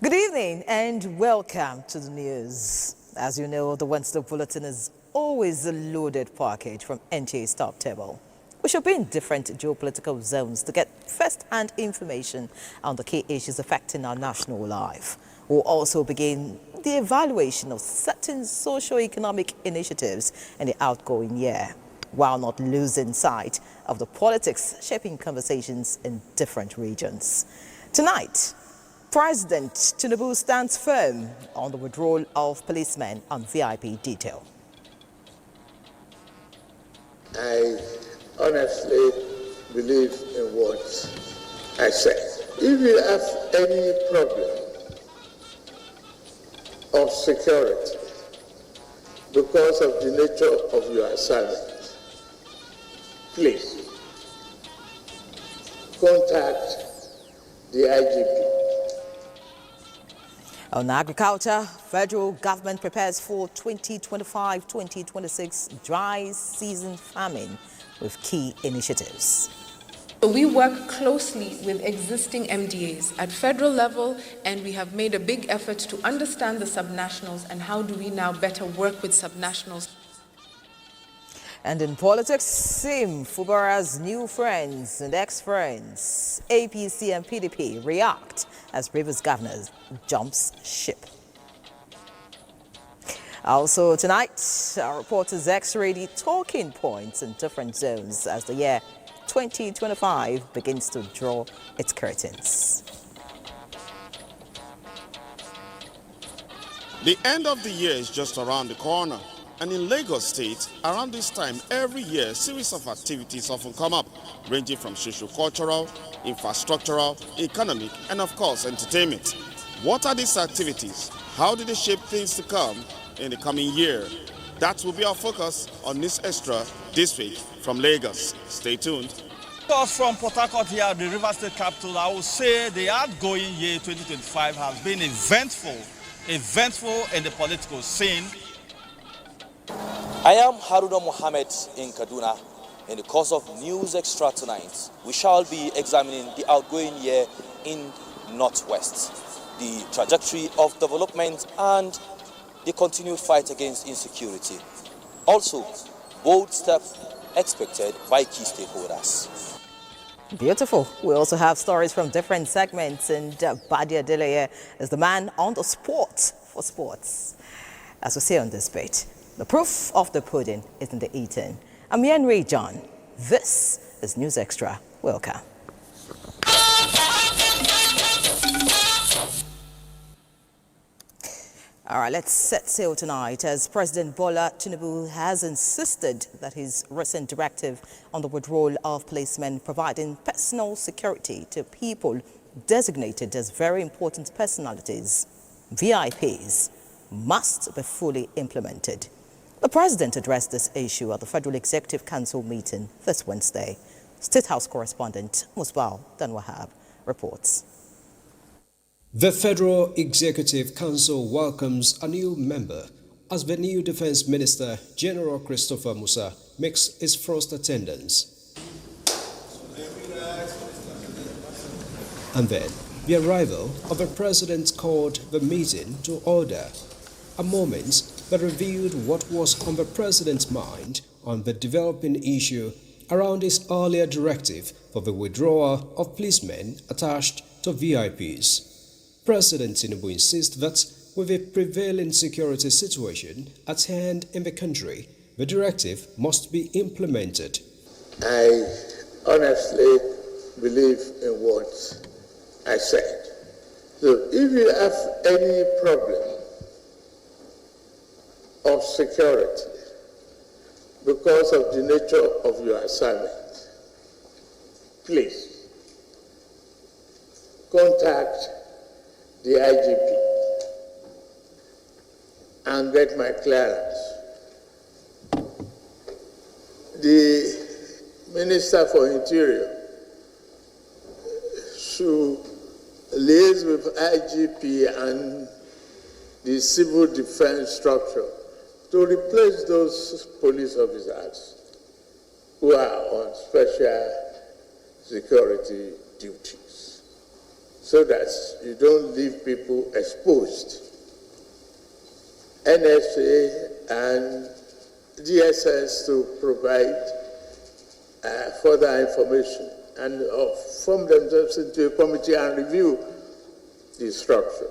Good evening and welcome to the news. As you know, the Wednesday Bulletin is always a loaded package from NTA's top table. We shall be in different geopolitical zones to get first-hand information on the key issues affecting our national life. We'll also begin the evaluation of certain socio-economic initiatives in the outgoing year, while not losing sight of the politics shaping conversations in different regions. Tonight, President Tinubu stands firm on the withdrawal of policemen on VIP detail. I honestly believe in what I said. If you have any problem of security because of the nature of your assignment, please contact the IGP. On agriculture, federal government prepares for 2025-2026 dry season farming with key initiatives. We work closely with existing MDAs at federal level, and we have made a big effort to understand the subnationals and how do we now better work with subnationals. And in politics, Sim Fubara's new friends and ex-friends, APC and PDP, react as previous governors jumps ship. Also tonight, our reporters X-ray the talking points in different zones as the year 2025 begins to draw its curtains. The end of the year is just around the corner. And in Lagos State, around this time every year, a series of activities often come up, ranging from socio-cultural, infrastructural, economic, and of course, entertainment. What are these activities? How do they shape things to come in the coming year? That will be our focus on News Extra this week from Lagos. Stay tuned. From Port Harcourt here, the River State capital, I would say the outgoing year 2025 has been eventful in the political scene. I am Haruna Mohammed in Kaduna. In the course of News Extra tonight, we shall be examining the outgoing year in Northwest, the trajectory of development and the continued fight against insecurity. Also, bold steps expected by key stakeholders. Beautiful. We also have stories from different segments, and Badia Deleye is the man on the spot for sports. As we say on this page, the proof of the pudding is in the eating. I'm Henry John. This is News Extra. Welcome. All right, let's set sail tonight as President Bola Tinubu has insisted that his recent directive on the withdrawal of policemen providing personal security to people designated as very important personalities, VIPs, must be fully implemented. The president addressed this issue at the Federal Executive Council meeting this Wednesday. State House correspondent Musbal Danwahab reports. The Federal Executive Council welcomes a new member as the new Defense Minister, General Christopher Musa, makes his first attendance. And then, the arrival of the president called the meeting to order, a moment that revealed what was on the president's mind on the developing issue around his earlier directive for the withdrawal of policemen attached to VIPs. President Tinubu insists that with a prevailing security situation at hand in the country, the directive must be implemented. I honestly believe in what I said. So if you have any problem of security because of the nature of your assignment, please contact the IGP and get my clearance. The Minister for Interior should liaise with IGP and the civil defense structure to replace those police officers who are on special security duties. so that you don't leave people exposed. NSA and DSS to provide further information and form themselves into a committee and review the structure.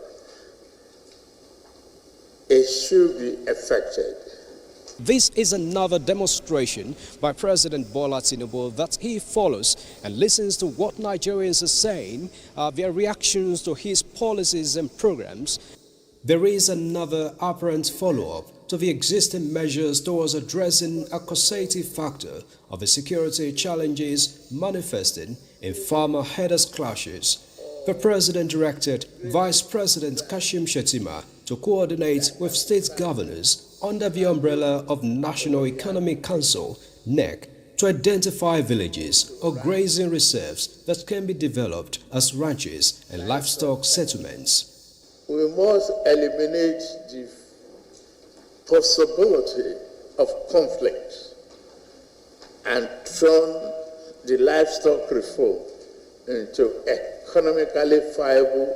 It should be effected. This is another demonstration by President Bola Tinubu that he follows and listens to what Nigerians are saying, their reactions to his policies and programs. There is another apparent follow-up to the existing measures towards addressing a causative factor of the security challenges manifesting in farmer-herders clashes. The President directed Vice President Kashim Shettima to coordinate with state governors under the umbrella of National Economic Council, NEC, to identify villages or grazing reserves that can be developed as ranches and livestock settlements. We must eliminate the possibility of conflict and turn the livestock reform into economically viable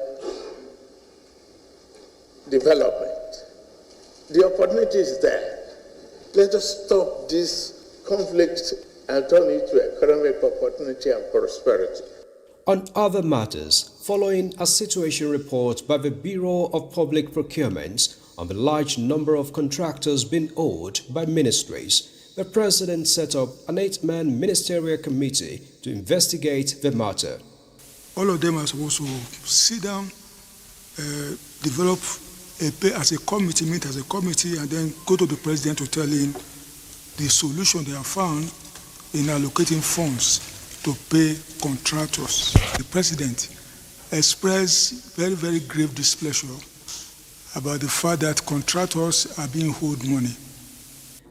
development. The opportunity is there. Let us stop this conflict and turn it to economic opportunity and prosperity. On other matters, following a situation report by the Bureau of Public Procurement on the large number of contractors being owed by ministries, the President set up an 8-man ministerial committee to investigate the matter. All of them are supposed to sit down, develop a pay as a committee, meet as a committee, and then go to the President to tell him the solution they have found in allocating funds to pay contractors. The President expressed very, very grave displeasure about the fact that contractors are being owed money.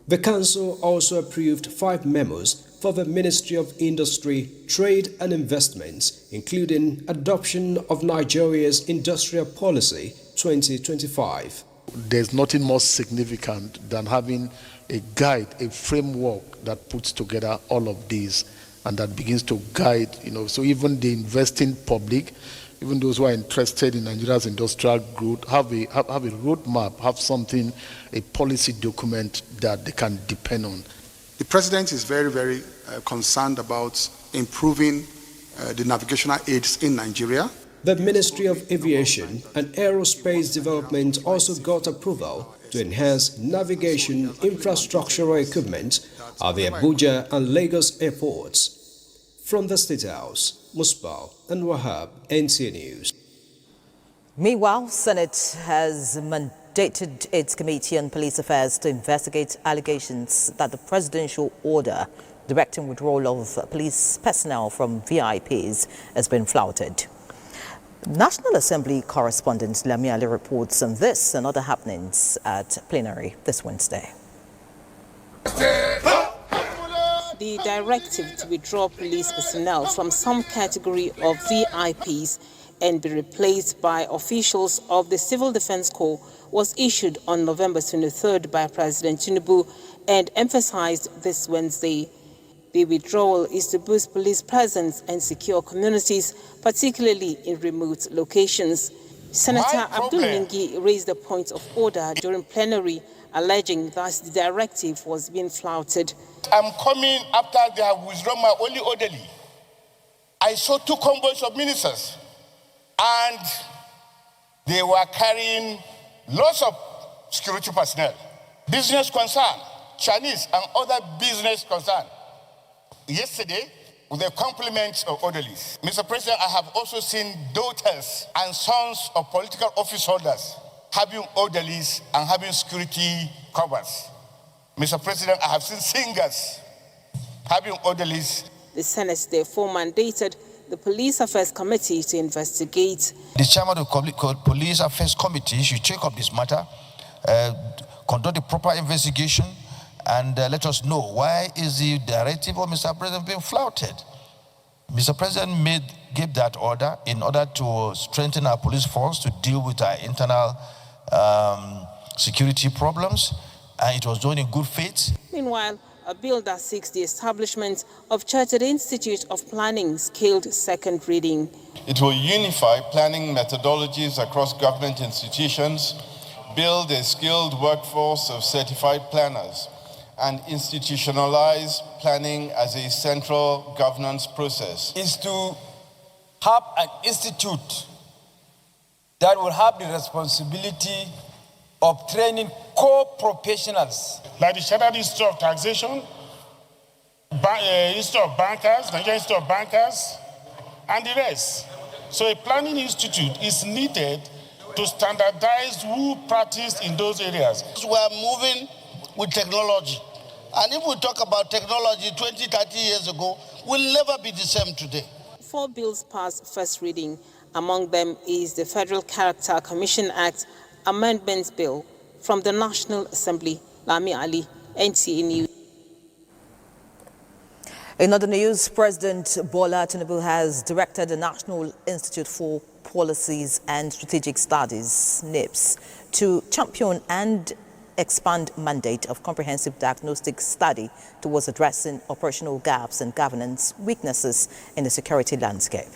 The Council also approved 5 memos for the Ministry of Industry, Trade and Investments, including adoption of Nigeria's Industrial Policy 2025. There's nothing more significant than having a guide, a framework that puts together all of these and that begins to guide, so even the investing public, even those who are interested in Nigeria's industrial growth, have a roadmap, have something, a policy document that they can depend on. The President is very, very concerned about improving the navigational aids in Nigeria. The Ministry of Aviation and Aerospace Development also got approval to enhance navigation infrastructural equipment at the Abuja and Lagos airports. From the State House, Musbal and Wahab, NTA News. Meanwhile, Senate has mandated its Committee on Police Affairs to investigate allegations that the presidential order directing withdrawal of police personnel from VIPs has been flouted. National Assembly correspondent Lami Ali reports on this and other happenings at plenary this Wednesday. The directive to withdraw police personnel from some category of VIPs and be replaced by officials of the Civil Defense Corps was issued on November 23rd by President Tinubu and emphasized this Wednesday. The withdrawal is to boost police presence and secure communities, particularly in remote locations. Senator Abdul Ningi raised a point of order during plenary, alleging that the directive was being flouted. I'm coming after they have withdrawn my only orderly. I saw 2 convoys of ministers, and they were carrying lots of security personnel, business concern, Chinese and other business concern. Yesterday, with the compliments of orderlies, Mr. President, I have also seen daughters and sons of political office holders having orderlies and having security covers. Mr. President, I have seen singers having orderlies. The Senate therefore mandated the Police Affairs Committee to investigate. The chairman of the Police Affairs Committee should take up this matter, conduct a proper investigation, and let us know why is the directive of Mr. President being flouted. Mr. President gave that order in order to strengthen our police force to deal with our internal security problems, and it was done in good faith. Meanwhile, a bill that seeks the establishment of Chartered Institute of Planning scaled second reading. It will unify planning methodologies across government institutions, build a skilled workforce of certified planners, and institutionalize planning as a central governance process. Is to have an institute that will have the responsibility of training core professionals. Like the Chartered Institute of Taxation, Institute of Bankers, Nigerian Institute of Bankers, and the rest. So a planning institute is needed to standardize who practice in those areas. We are moving with technology. And if we talk about technology 20, 30 years ago, we'll never be the same today. 4 bills passed first reading. Among them is the Federal Character Commission Act Amendments Bill from the National Assembly. Lami Ali, NTA News. In other news, President Bola Tinubu has directed the National Institute for Policies and Strategic Studies, NIPS, to champion and expand mandate of comprehensive diagnostic study towards addressing operational gaps and governance weaknesses in the security landscape.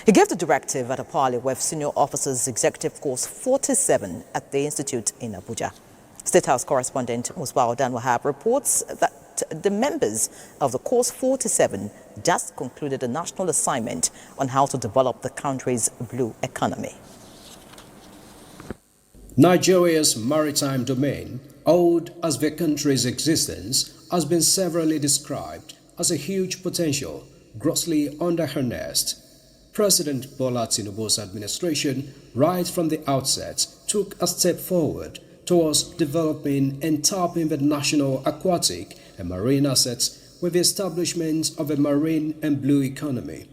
He gave the directive at a parley with senior officers executive course 47 at the institute in Abuja. State House correspondent Musbao Dan Wahab reports that the members of the course 47 just concluded a national assignment on how to develop the country's blue economy. Nigeria's maritime domain, old as the country's existence, has been severally described as a huge potential, grossly under-harnessed. President Bola Tinubu's administration, right from the outset, took a step forward towards developing and tapping the national aquatic and marine assets with the establishment of a marine and blue economy.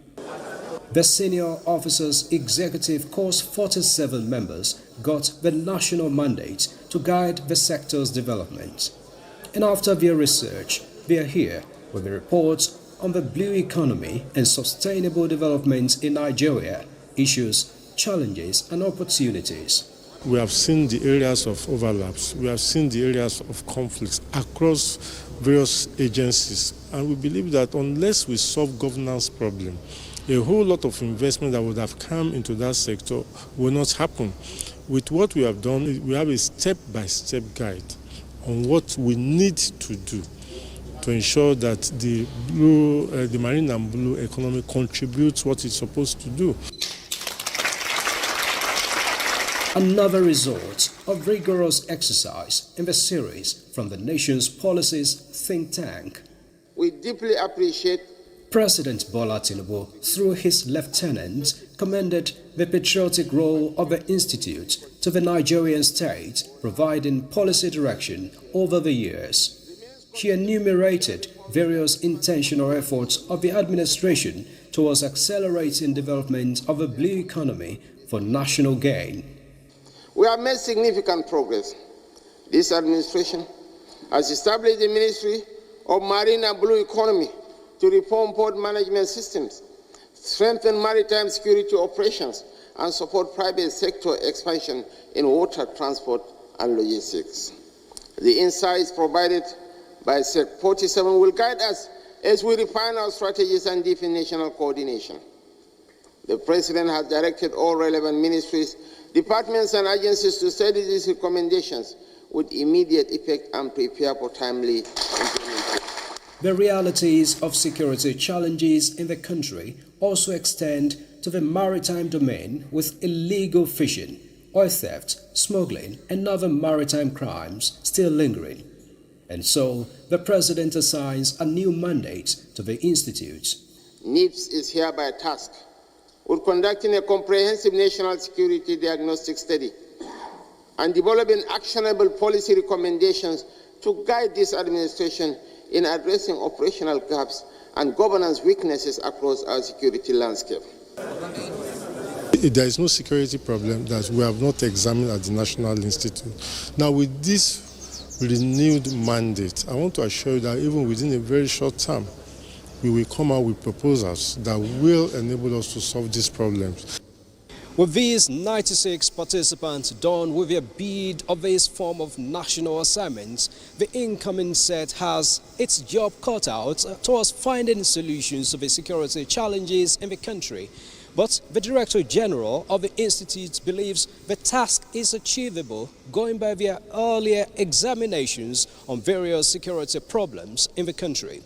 The senior officers executive course 47 members got the national mandate to guide the sector's development. And after their research, they are here with a report on the blue economy and sustainable development in Nigeria, issues, challenges and opportunities. We have seen the areas of overlaps, we have seen the areas of conflicts across various agencies, and we believe that unless we solve governance problem, a whole lot of investment that would have come into that sector will not happen. With what we have done, we have a step-by-step guide on what we need to do to ensure that the marine and blue economy contributes what it's supposed to do. Another result of rigorous exercise in the series from the nation's policies think tank. We deeply appreciate President Bola Tinubu, through his lieutenant, commended the patriotic role of the institute to the Nigerian state, providing policy direction over the years. He enumerated various intentional efforts of the administration towards accelerating development of a blue economy for national gain. We have made significant progress. This administration has established the Ministry of Marine and Blue Economy to reform port management systems, strengthen maritime security operations, and support private sector expansion in water transport and logistics. The insights provided by Sec 47 will guide us as we refine our strategies and deepen national coordination. The President has directed all relevant ministries, departments and agencies to study these recommendations with immediate effect and prepare for timely implementation. The realities of security challenges in the country also extend to the maritime domain, with illegal fishing, oil theft, smuggling and other maritime crimes still lingering. And so, the President assigns a new mandate to the Institute. NIPS is hereby tasked with conducting a comprehensive national security diagnostic study and developing actionable policy recommendations to guide this administration in addressing operational gaps and governance weaknesses across our security landscape. There is no security problem that we have not examined at the National Institute. Now, with this renewed mandate, I want to assure you that even within a very short time, we will come out with proposals that will enable us to solve these problems. With these 96 participants done with a bid of this form of national assignments, the incoming set has its job cut out towards finding solutions to the security challenges in the country, But the Director General of the Institute believes the task is achievable going by their earlier examinations on various security problems in the country.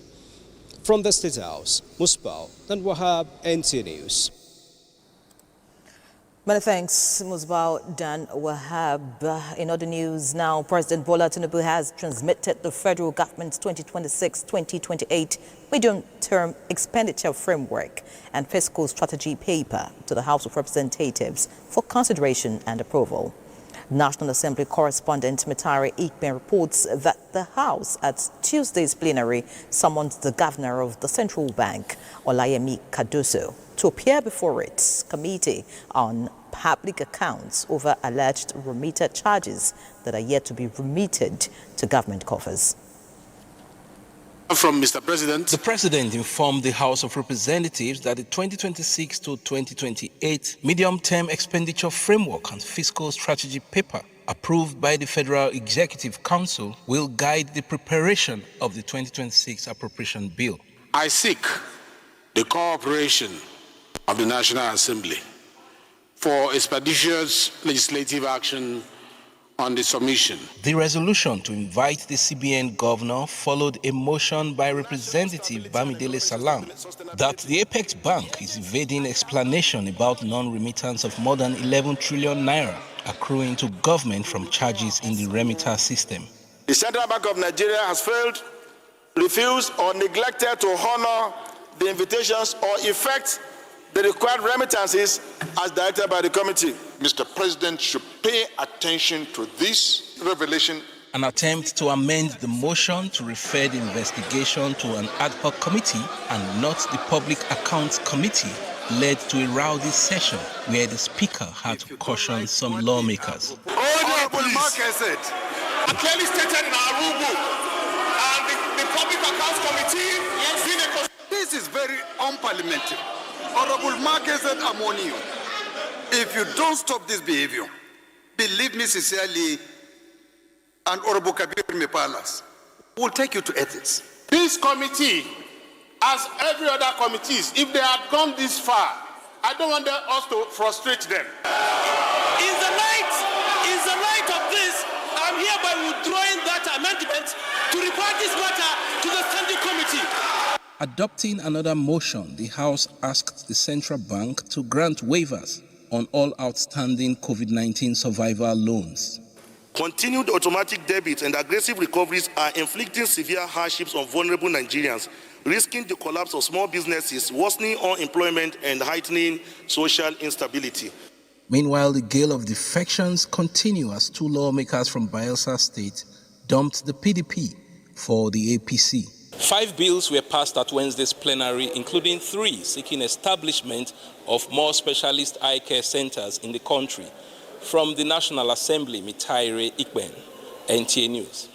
From the State House, Musbal and Wahab, NTA News. Many thanks, Musbal Dan Wahab. In other news now, President Bola Tinubu has transmitted the federal government's 2026-2028 medium-term expenditure framework and fiscal strategy paper to the House of Representatives for consideration and approval. National Assembly correspondent Mitari Ikben reports that the House at Tuesday's plenary summoned the governor of the Central Bank, Olayemi Cardoso, to appear before its Committee on Public Accounts over alleged remitter charges that are yet to be remitted to government coffers. From Mr. President. The President informed the House of Representatives that the 2026 to 2028 medium-term expenditure framework and fiscal strategy paper approved by the Federal Executive Council will guide the preparation of the 2026 appropriation bill. I seek the cooperation of the National Assembly for expeditious legislative action on the submission. The resolution to invite the CBN governor followed a motion by Representative Bamidele Salam that the Apex Bank is evading explanation about non-remittance of more than 11 trillion naira accruing to government from charges in the remitter system. The Central Bank of Nigeria has failed, refused, or neglected to honor the invitations or effect the required remittances as directed by the committee. Mr. President should pay attention to this revelation. An attempt to amend the motion to refer the investigation to an ad hoc committee and not the Public Accounts Committee led to a rowdy session where the Speaker had to caution some lawmakers. Honorable Marquez clearly stated in our rule book, and the Public Accounts Committee, this is very unparliamentary. Honorable Marquez Amonio, if you don't stop this behavior, believe me sincerely, and Honorable Kabir Mepalas will take you to ethics. This committee, as every other committees, if they had gone this far, I don't want us to frustrate them. In the light of this, I'm hereby withdrawing that amendment to report this matter to the Standing Committee. Adopting another motion, the House asked the Central Bank to grant waivers on all outstanding COVID-19 survival loans. Continued automatic debit and aggressive recoveries are inflicting severe hardships on vulnerable Nigerians, risking the collapse of small businesses, worsening unemployment and heightening social instability. Meanwhile, the gale of defections continue as two lawmakers from Bayelsa State dumped the PDP for the APC. 5 bills were passed at Wednesday's plenary, including 3 seeking establishment of more specialist eye care centers in the country. From the National Assembly, Mitari Ikben, NTA News.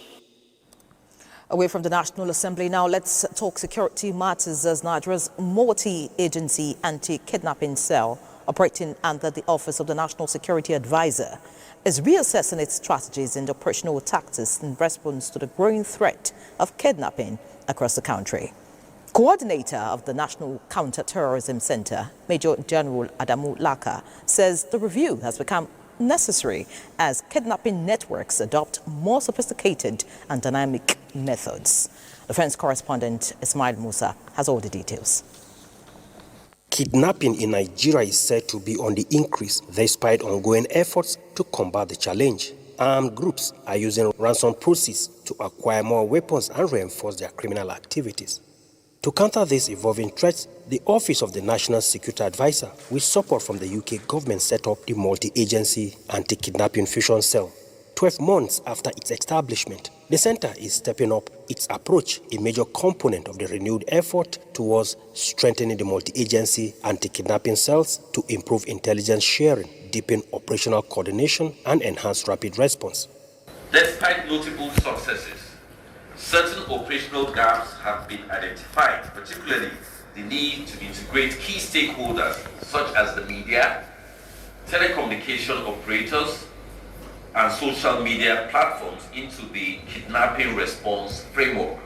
Away from the National Assembly now, let's talk security matters as Nigeria's multi-agency anti-kidnapping cell operating under the Office of the National Security Advisor is reassessing its strategies and operational tactics in response to the growing threat of kidnapping across the country. Coordinator of the National Counter-Terrorism Center, Major General Adamu Laka, says the review has become necessary as kidnapping networks adopt more sophisticated and dynamic methods. Defense correspondent Ismail Musa has all the details. Kidnapping in Nigeria is said to be on the increase despite ongoing efforts to combat the challenge. Armed groups are using ransom proceeds to acquire more weapons and reinforce their criminal activities. To counter these evolving threats, the Office of the National Security Advisor, with support from the UK government, set up the multi-agency anti-kidnapping fusion cell. 12 months after its establishment, the center is stepping up its approach, a major component of the renewed effort towards strengthening the multi-agency anti-kidnapping cells to improve intelligence sharing, deepen operational coordination, and enhance rapid response. Despite notable successes, certain operational gaps have been identified, particularly the need to integrate key stakeholders such as the media, telecommunication operators, and social media platforms into the kidnapping response framework.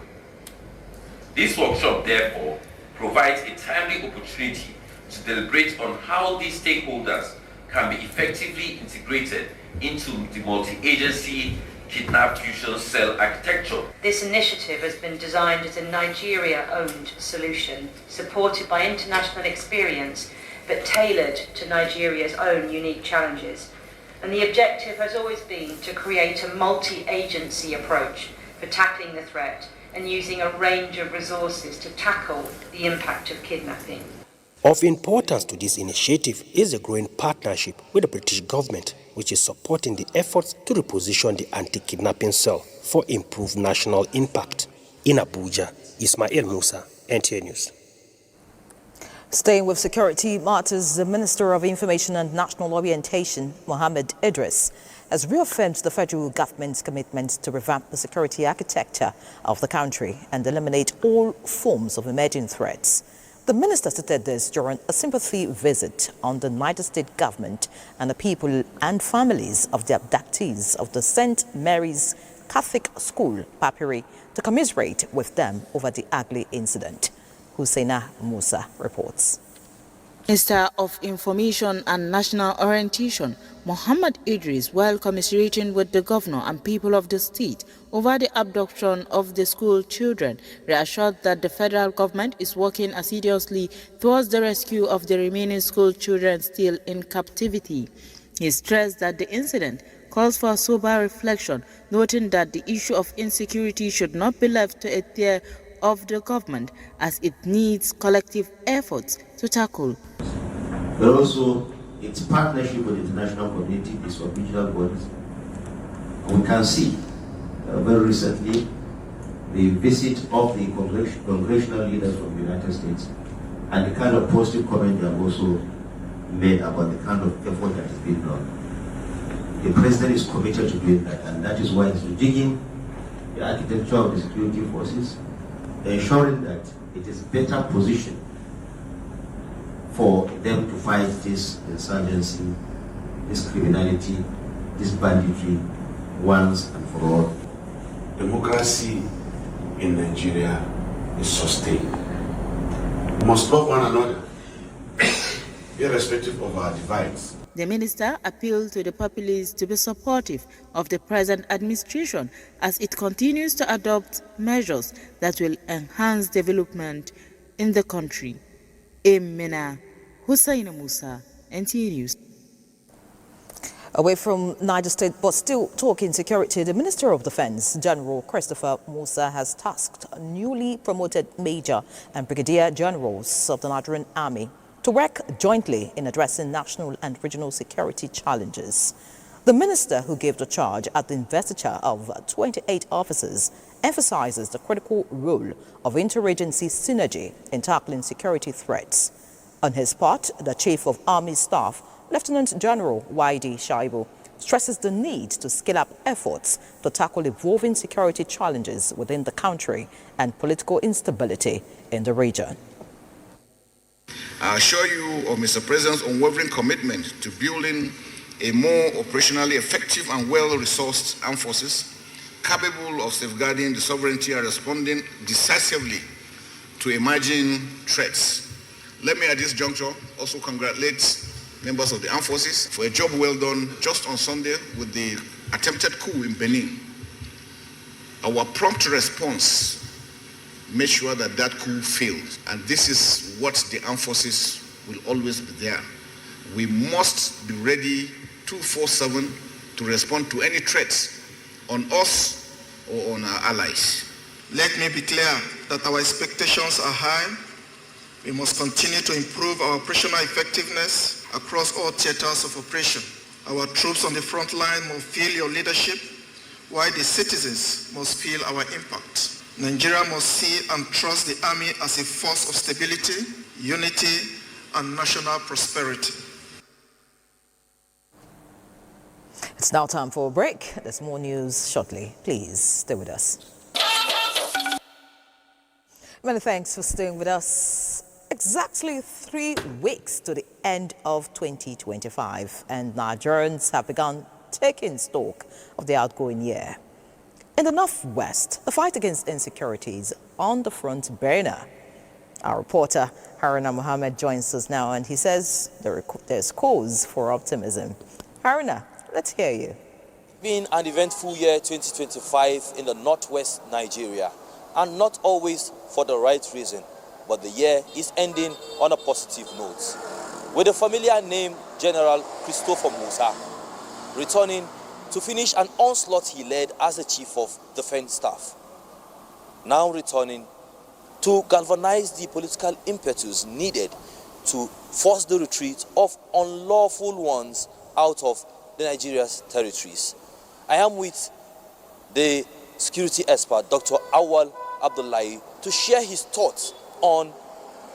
This workshop, therefore, provides a timely opportunity to deliberate on how these stakeholders can be effectively integrated into the multi-agency kidnapped fusion cell architecture. This initiative has been designed as a Nigeria-owned solution, supported by international experience, but tailored to Nigeria's own unique challenges. And the objective has always been to create a multi-agency approach for tackling the threat and using a range of resources to tackle the impact of kidnapping. Of importance to this initiative is a growing partnership with the British government, which is supporting the efforts to reposition the anti-kidnapping cell for improved national impact. In Abuja, Ismail Musa, NTA News. Staying with security matters, the Minister of Information and National Orientation, Mohammed Idris, has reaffirmed the federal government's commitment to revamp the security architecture of the country and eliminate all forms of emerging threats. The minister stated this during a sympathy visit on the Niger State government and the people and families of the abductees of the St. Mary's Catholic School, Papiri, to commiserate with them over the ugly incident. Husseina Musa reports. Minister of Information and National Orientation, Mohammed Idris, while commiserating with the governor and people of the state over the abduction of the school children, reassured that the federal government is working assiduously towards the rescue of the remaining school children still in captivity. He stressed that the incident calls for sober reflection, noting that the issue of insecurity should not be left to a tier of the government, as it needs collective efforts to tackle. But also its partnership with the international community, its regional bodies. And we can see very recently the visit of the congressional leaders from the United States and the kind of positive comment they have also made about the kind of effort that is being done. The president is committed to doing that, and that is why he's rejigging the architecture of the security forces, ensuring that it is better positioned for them to fight this insurgency, this criminality, this banditry once and for all. Democracy in Nigeria is sustained. We must love one another, irrespective of our divides. The minister appealed to the populace to be supportive of the present administration as it continues to adopt measures that will enhance development in the country. Emina Husseina Musa, NTA News. Away from Niger State, but still talking security, the Minister of Defense, General Christopher Musa, has tasked newly promoted Major and Brigadier Generals of the Nigerian Army to work jointly in addressing national and regional security challenges. The minister, who gave the charge at the investiture of 28 officers, emphasizes the critical role of interagency synergy in tackling security threats. On his part, the Chief of Army Staff, Lieutenant General Waidi Shaibu, stresses the need to scale up efforts to tackle evolving security challenges within the country and political instability in the region. I assure you of Mr. President's unwavering commitment to building a more operationally effective and well-resourced armed forces capable of safeguarding the sovereignty and responding decisively to emerging threats. Let me at this juncture also congratulate members of the armed forces for a job well done just on Sunday with the attempted coup in Benin. Our prompt response made sure that that coup failed, and this is what the armed forces will always be there. We must be ready 24/7 to respond to any threats on us or on our allies. Let me be clear that our expectations are high. We must continue to improve our operational effectiveness across all theaters of operation. Our troops on the front line must feel your leadership, while the citizens must feel our impact. Nigeria must see and trust the Army as a force of stability, unity, and national prosperity. It's now time for a break. There's more news shortly. Please stay with us. Many thanks for staying with us. Exactly 3 weeks to the end of 2025, and Nigerians have begun taking stock of the outgoing year. In the Northwest, the fight against insecurity is on the front burner. Our reporter Haruna Mohammed joins us now, and he says there's cause for optimism. Haruna, let's hear you. Been an eventful year 2025 in the northwest Nigeria, and not always for the right reason, but the year is ending on a positive note, with the familiar name General Christopher Musa returning to finish an onslaught he led as the Chief of Defense Staff, now returning to galvanize the political impetus needed to force the retreat of unlawful ones out of the Nigeria's territories. I am with the security expert, Dr. Awal Abdullahi, to share his thoughts on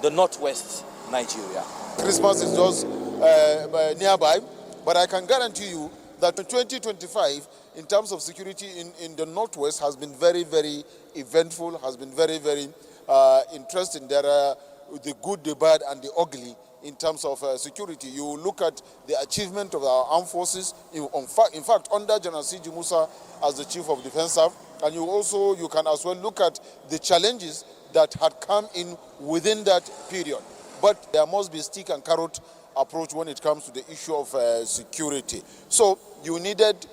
the northwest Nigeria. Christmas is just nearby, but I can guarantee you that 2025, in terms of security in the northwest, has been very, very eventful, has been very, very interesting. There are the good, the bad, and the ugly in terms of security. You look at the achievement of our armed forces, in fact, under General C.G. Musa as the Chief of Defense Staff, and you can as well look at the challenges that had come in within that period. But there must be stick and carrot approach when it comes to the issue of security. So he needed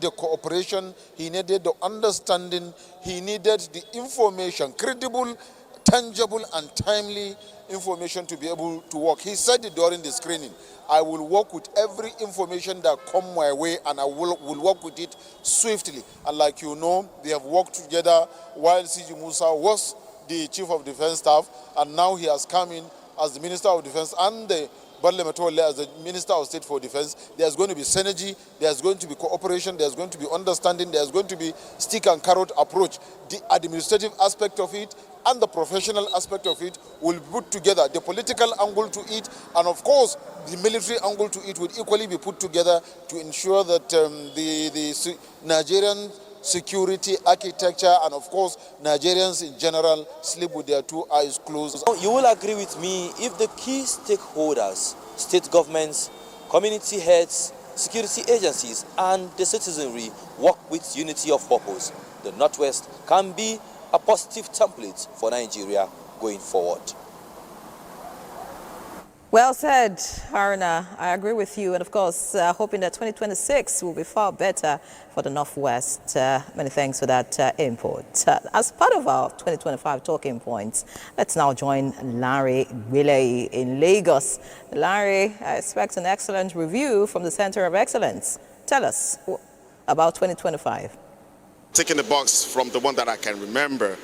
the cooperation, he needed the understanding, he needed the information, credible, tangible and timely information to be able to work. He said it during the screening, I will work with every information that come my way, and I will work with it swiftly. And like you know, they have worked together while C.G. Musa was the Chief of Defense Staff, and now he has come in as the Minister of Defense and the Barle Matole as the Minister of State for Defense. There's going to be synergy, there's going to be cooperation, there's going to be understanding, there's going to be stick and carrot approach. The administrative aspect of it and the professional aspect of it will be put together. The political angle to it, and of course the military angle to it, will equally be put together to ensure that the Nigerian security architecture and of course Nigerians in general sleep with their two eyes closed. You will agree with me if the key stakeholders, state governments, community heads, security agencies and the citizenry work with unity of purpose, the Northwest can be a positive template for Nigeria going forward. Well said, Haruna. I agree with you. And of course, hoping that 2026 will be far better for the Northwest. Many thanks for that input. As part of our 2025 talking points, let's now join Larry Willey in Lagos. Larry, I expect an excellent review from the Center of Excellence. Tell us about 2025. Taking the box from the one that I can remember.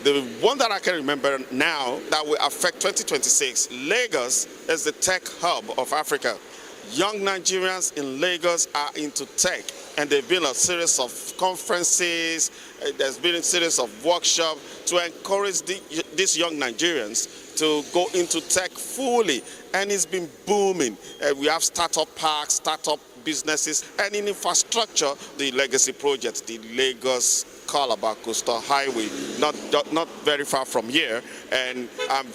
The one that I can remember now that will affect 2026, Lagos is the tech hub of Africa. Young Nigerians in Lagos are into tech, and there have been a series of conferences, there's been a series of workshops to encourage these young Nigerians to go into tech fully, and it's been booming. We have startup parks, startup businesses, and in infrastructure, the legacy projects, the Lagos Calabar Coastal Highway, not very far from here, and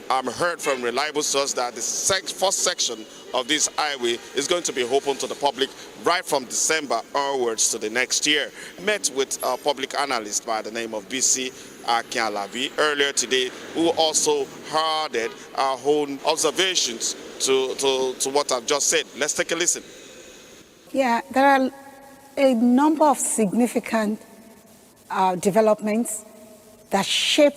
I'm heard from reliable source that the first section of this highway is going to be open to the public right from December onwards to the next year. Met with a public analyst by the name of BC Akialabi earlier today, who also heard our own observations to what I've just said. Let's take a listen. Yeah, there are a number of significant developments that shape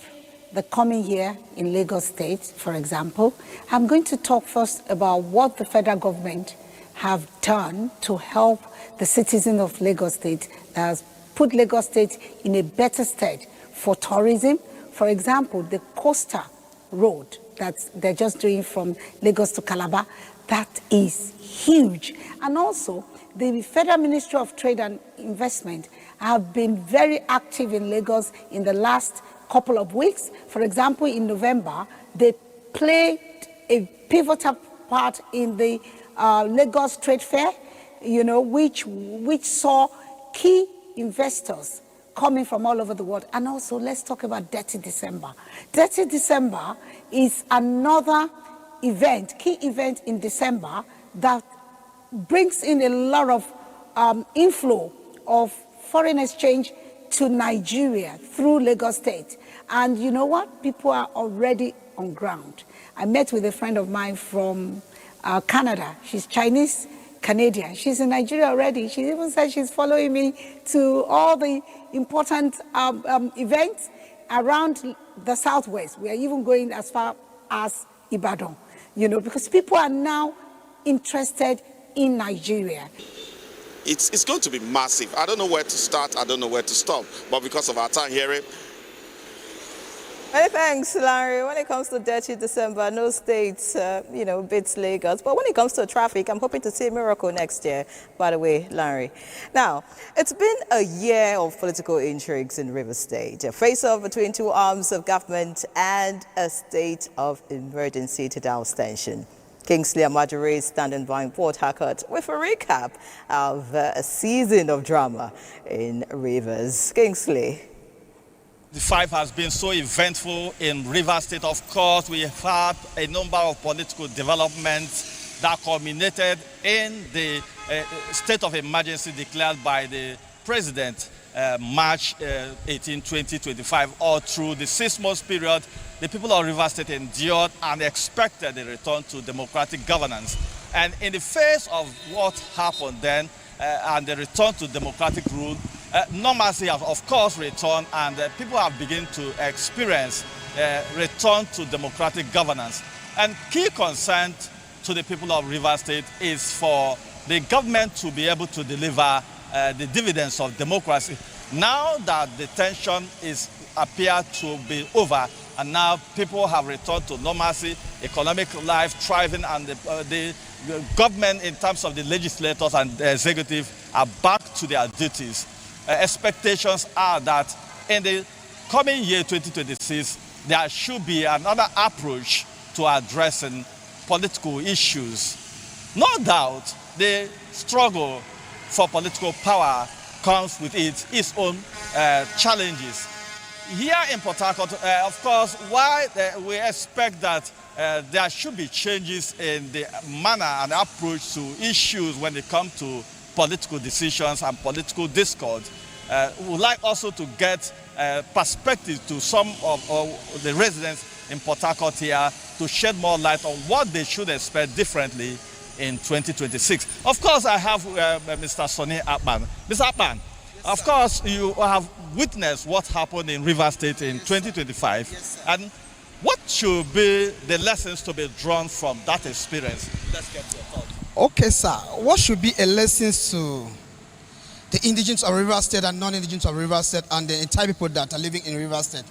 the coming year in Lagos State, for example. I'm going to talk first about what the federal government have done to help the citizens of Lagos State, that has put Lagos State in a better stead for tourism. For example, the coastal road that they're just doing from Lagos to Calabar, that is huge. And also, the Federal Ministry of Trade and Investment have been very active in Lagos in the last couple of weeks. For example, in November, they played a pivotal part in the Lagos Trade Fair, which saw key investors coming from all over the world. And also, let's talk about Dirty December. Dirty December is another event, key event in December that brings in a lot of inflow of foreign exchange to Nigeria through Lagos State. And you know what? People are already on ground. I met with a friend of mine from Canada. She's Chinese Canadian. She's in Nigeria already. She even said she's following me to all the important events around the Southwest. We are even going as far as Ibadan, because people are now interested in Nigeria. It's going to be massive. I don't know where to start. I don't know where to stop. But because of our time here, Many thanks, Larry. When it comes to Dirty December, no state, beats Lagos. But when it comes to traffic, I'm hoping to see a miracle next year, by the way, Larry. Now, it's been a year of political intrigues in Rivers State, a face-off between two arms of government and a state of emergency to douse tension. Kingsley Amajure is standing by in Port Harcourt with a recap of a season of drama in Rivers. Kingsley. The 5 has been so eventful in Rivers State. Of course, we have had a number of political developments that culminated in the state of emergency declared by the President March 18, 2025. All through the 6 months period, the people of Rivers State endured and expected a return to democratic governance. And in the face of what happened then and the return to democratic rule, normalcy has, of course, returned, and people have begun to experience return to democratic governance. And key concern to the people of Rivers State is for the government to be able to deliver the dividends of democracy. Now that the tension appears to be over, and now people have returned to normalcy, economic life thriving, and the government, in terms of the legislators and the executive, are back to their duties. Expectations are that in the coming year 2026, there should be another approach to addressing political issues. No doubt, the struggle for political power comes with its own challenges. Here in Port Harcourt, of course, while we expect that there should be changes in the manner and approach to issues when it comes to political decisions and political discourse, we would like also to get perspective to some of the residents in Port Harcourt here to shed more light on what they should expect differently in 2026. Of course, I have Mr. Sonny Akpan. Mr. Akpan, of course, you have witnessed what happened in Rivers State in 2025. Yes, and what should be the lessons to be drawn from that experience? Let's get your thoughts. Okay, sir. What should be a lesson to the indigenous of Rivers State and non-indigenous of Rivers State and the entire people that are living in Rivers State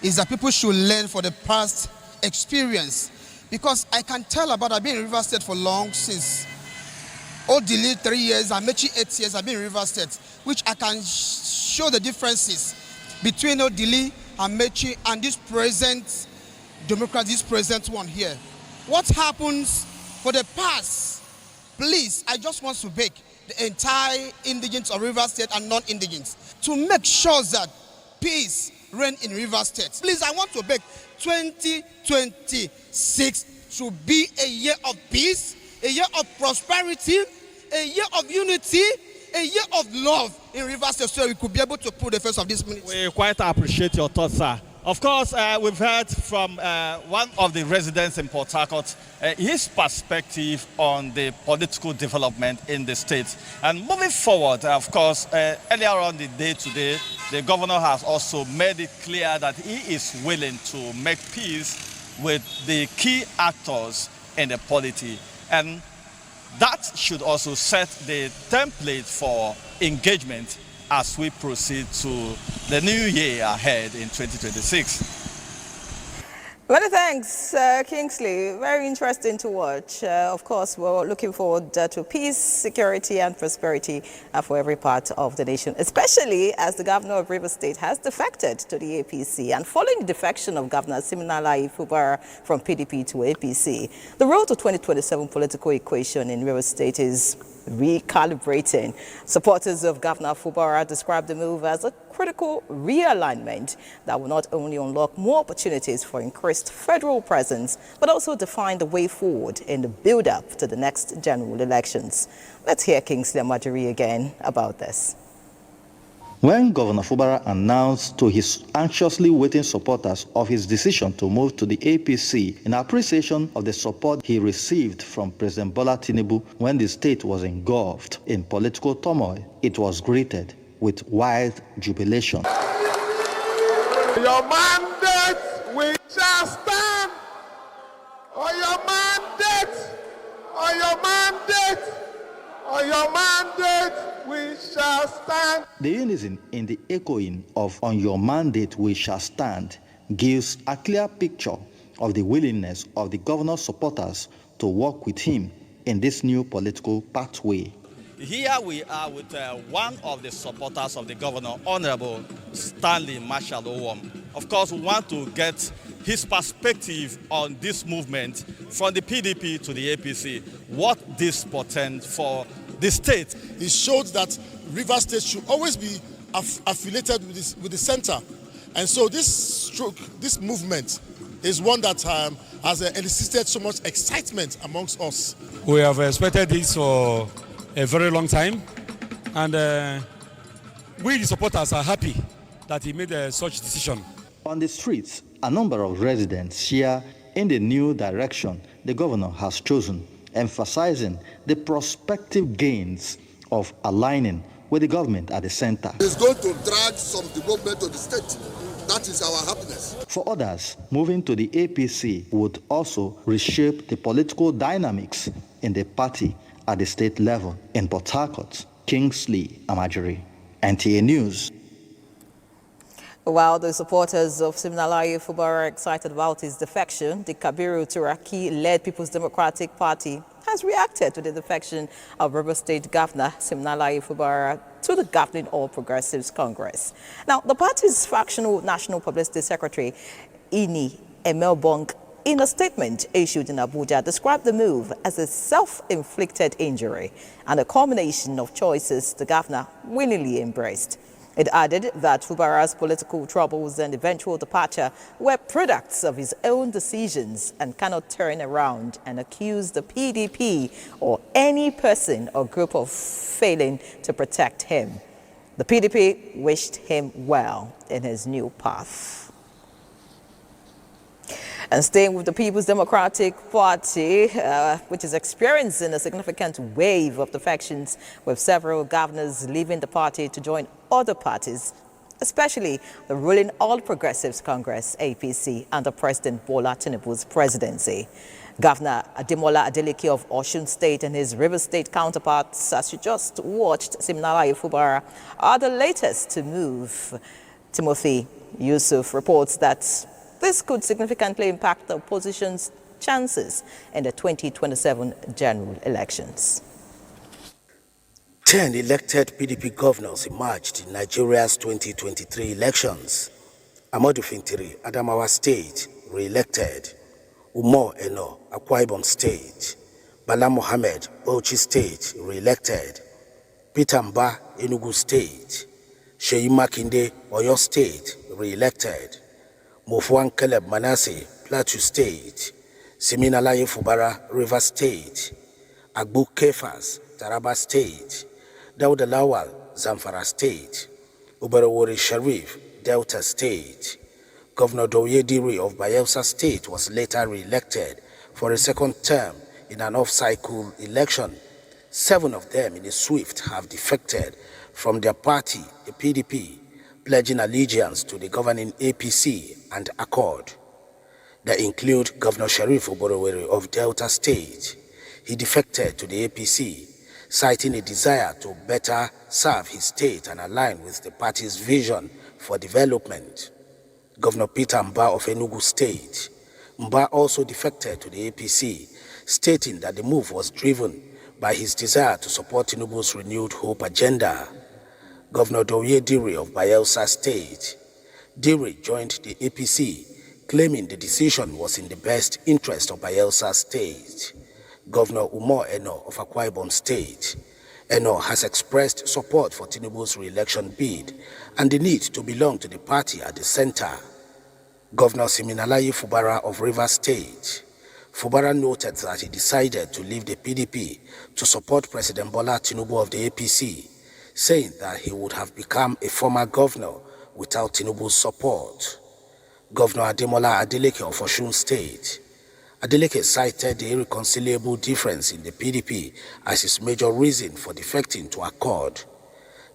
is that people should learn from the past experience. Because I can tell about, I've been in Rivers State for long, since Odili 3 years, Amechi 8 years, I've been in Rivers State, which I can show the differences between Odili, Amechi, and this present Democrat, this present one here. What happens for the past? Please, I just want to beg the entire indigenous of Rivers State and non-indigenous to make sure that peace reign in Rivers State. Please, I want to beg 2026 to be a year of peace, a year of prosperity, a year of unity, a year of love in Rivers State, so we could be able to put the face of this minute. We quite appreciate your thoughts, sir. Of course, we've heard from one of the residents in Port Harcourt, his perspective on the political development in the state. And moving forward, of course, earlier on the day today, the governor has also made it clear that he is willing to make peace with the key actors in the polity. And that should also set the template for engagement as we proceed to the new year ahead in 2026. Many thanks, Kingsley. Very interesting to watch. Of course, we're looking forward to peace, security, and prosperity for every part of the nation, especially as the governor of Rivers State has defected to the APC. And following the defection of Governor Siminalayi Fubara from PDP to APC, the road to 2027 political equation in Rivers State is recalibrating. Supporters of Governor Fubara described the move as a critical realignment that will not only unlock more opportunities for increased federal presence, but also define the way forward in the build-up to the next general elections. Let's hear Kingsley Amajiri again about this. When Governor Fubara announced to his anxiously waiting supporters of his decision to move to the APC in appreciation of the support he received from President Bola Tinubu when the state was engulfed in political turmoil, it was greeted with wild jubilation. Your mandate, we shall stand. On your mandate, on your mandate, on your mandate, we shall stand. The unison in the echoing of "On your mandate we shall stand" gives a clear picture of the willingness of the governor's supporters to work with him in this new political pathway. Here we are with one of the supporters of the governor, Honorable Stanley Marshall Owom. Of course, we want to get his perspective on this movement from the PDP to the APC, what this portends for the state. It showed that Rivers State should always be affiliated with the center. And so this movement is one that has elicited so much excitement amongst us. We have expected this for a very long time, and we, the supporters, are happy that he made such decision. On the streets, a number of residents share in the new direction the governor has chosen, emphasizing the prospective gains of aligning with the government at the center. It's going to drag some development to the state. That is our happiness. For others, moving to the APC would also reshape the political dynamics in the party at the state level. In Port Harcourt, Kingsley Amajiri, NTA News. While the supporters of Siminalayi Fubara are excited about his defection, the Kabiru Turaki-led People's Democratic Party has reacted to the defection of Rivers State Governor Siminalayi Fubara to the governing All Progressives Congress. Now, the party's fractional National Publicity Secretary, Ini Emelbong, in a statement issued in Abuja, described the move as a self-inflicted injury and a culmination of choices the governor willingly embraced. It added that Fubara's political troubles and eventual departure were products of his own decisions and cannot turn around and accuse the PDP or any person or group of failing to protect him. The PDP wished him well in his new path. And staying with the People's Democratic Party, which is experiencing a significant wave of defections, with several governors leaving the party to join other parties, especially the ruling All Progressives Congress, APC, under President Bola Tinubu's presidency. Governor Ademola Adeleke of Osun State and his Rivers State counterparts, as you just watched, Siminalayi Fubara, are the latest to move. Timothy Yusuf reports that this could significantly impact the opposition's chances in the 2027 general elections. 10 elected PDP governors emerged in Nigeria's 2023 elections. Amadu Fintiri, Adamawa State, re-elected. Umar Eno, Akwa Ibom State. Bala Mohammed, Bauchi State, re-elected. Peter Mba, Enugu State. Sheyi Makinde, Oyo State, re-elected. Mofwan Caleb Manasseh, Plateau State. Siminalayi Fubara, Rivers State. Agbu Kefas, Taraba State. Dauda Lawal, Zamfara State. Ubarawori Sharif, Delta State. Governor Doye Diri of Bayelsa State was later re-elected for a second term in an off-cycle election. 7 of them in a swift have defected from their party, the PDP, pledging allegiance to the governing APC and Accord. They include Governor Sharif Oborowere of Delta State. He defected to the APC, citing a desire to better serve his state and align with the party's vision for development. Governor Peter Mba of Enugu State. Mba also defected to the APC, stating that the move was driven by his desire to support Tinubu's renewed hope agenda. Governor Doye Diri of Bayelsa State. Diri joined the APC, claiming the decision was in the best interest of Bayelsa State. Governor Umar Eno of Akwa Ibom State. Eno has expressed support for Tinubu's re-election bid and the need to belong to the party at the center. Governor Siminalayi Fubara of Rivers State. Fubara noted that he decided to leave the PDP to support President Bola Tinubu of the APC, saying that he would have become a former governor without Tinubu's support. Governor Ademola Adeleke of Osun State. Adeleke cited the irreconcilable difference in the PDP as his major reason for defecting to accord.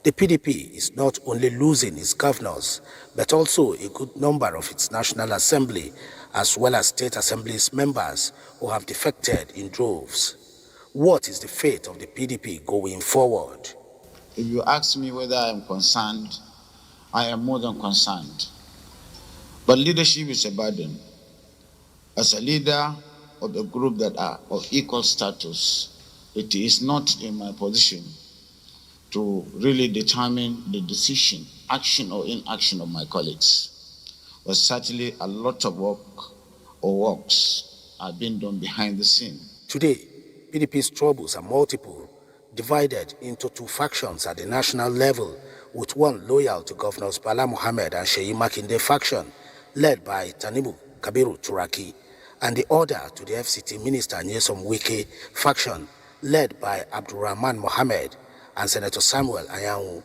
The PDP is not only losing its governors, but also a good number of its National Assembly, as well as State Assemblies members who have defected in droves. What is the fate of the PDP going forward? If you ask me whether I am concerned, I am more than concerned. But leadership is a burden. As a leader of the group that are of equal status, it is not in my position to really determine the decision, action or inaction of my colleagues. But certainly a lot of works are being done behind the scene. Today, PDP's troubles are multiple, divided into two factions at the national level, with one loyal to Governors Bala Mohammed and Sheyi Makinde faction, led by Tanimu Kabiru Turaki, and the other to the FCT Minister Nyesom Wike faction, led by Abdurrahman Mohammed and Senator Samuel Anyanwu.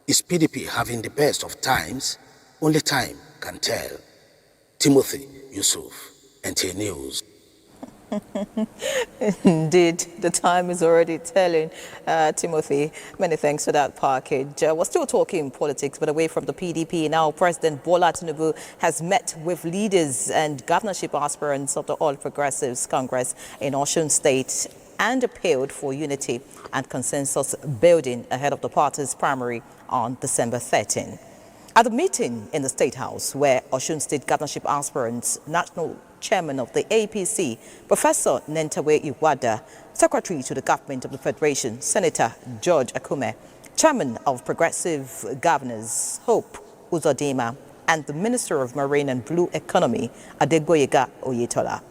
Is PDP having the best of times? Only time can tell. Timothy Yusuf, NTA News. Indeed, the time is already telling. Timothy, many thanks for that package. We're still talking politics, but away from the PDP. Now, President Bola Tinubu has met with leaders and governorship aspirants of the All Progressives Congress in Osun State and appealed for unity and consensus building ahead of the party's primary on December 13. At the meeting in the State House, where Osun State governorship aspirants, National Chairman of the APC, Professor Nentawe Iwada, Secretary to the Government of the Federation, Senator George Akume, Chairman of Progressive Governors, Hope Uzodinma, and the Minister of Marine and Blue Economy, Adegboyega Oyetola.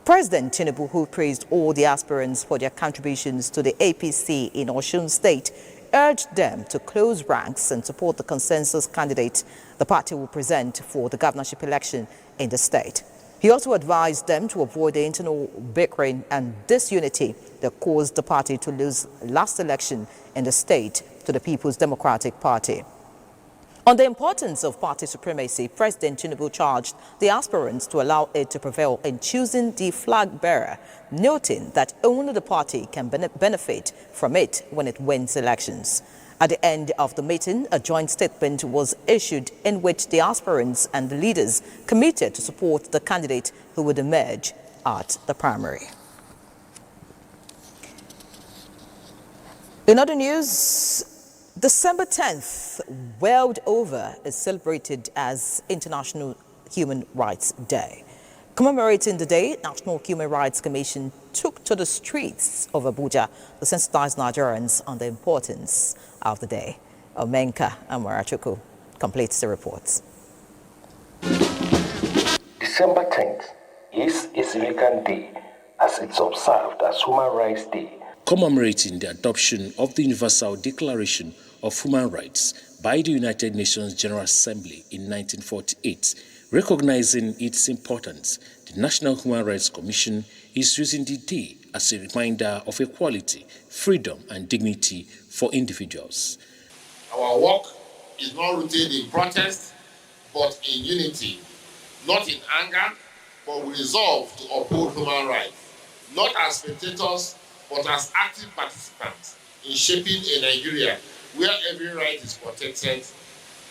President Tinubu, who praised all the aspirants for their contributions to the APC in Osun State, urged them to close ranks and support the consensus candidate the party will present for the governorship election in the state. He also advised them to avoid the internal bickering and disunity that caused the party to lose last election in the state to the People's Democratic Party. On the importance of party supremacy, President Tinubu charged the aspirants to allow it to prevail in choosing the flag bearer, noting that only the party can benefit from it when it wins elections. At the end of the meeting, a joint statement was issued in which the aspirants and the leaders committed to support the candidate who would emerge at the primary. In other news, December 10th, world over, is celebrated as International Human Rights Day. Commemorating the day, National Human Rights Commission took to the streets of Abuja to sensitize Nigerians on the importance of the day. Omenka Amarachuku completes the reports. December 10th is a significant day as it's observed as Human Rights Day, commemorating the adoption of the Universal Declaration of Human Rights by the United Nations General Assembly in 1948. Recognizing its importance, the National Human Rights Commission is using the day as a reminder of equality, freedom, and dignity for individuals. Our work is not rooted in protest, but in unity, not in anger, but we resolve to uphold human rights, not as spectators, but as active participants in shaping a Nigeria where every right is protected,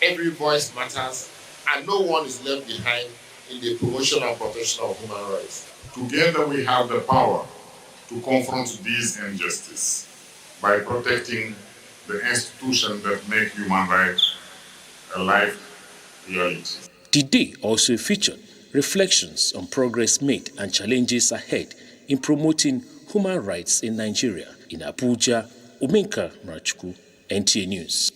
every voice matters, and no one is left behind in the promotion and protection of human rights. Together we have the power to confront these injustices by protecting the institutions that make human rights a life reality. The day also featured reflections on progress made and challenges ahead in promoting human rights in Nigeria. In Abuja, Omenka Amarachuku, NTA News.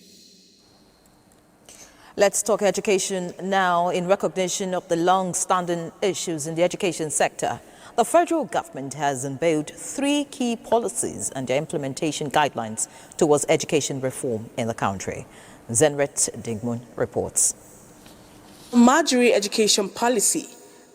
Let's talk education now. In recognition of the long-standing issues in the education sector, the federal government has unveiled 3 key policies and their implementation guidelines towards education reform in the country. Zenret Dingmun reports. Marjorie Education Policy,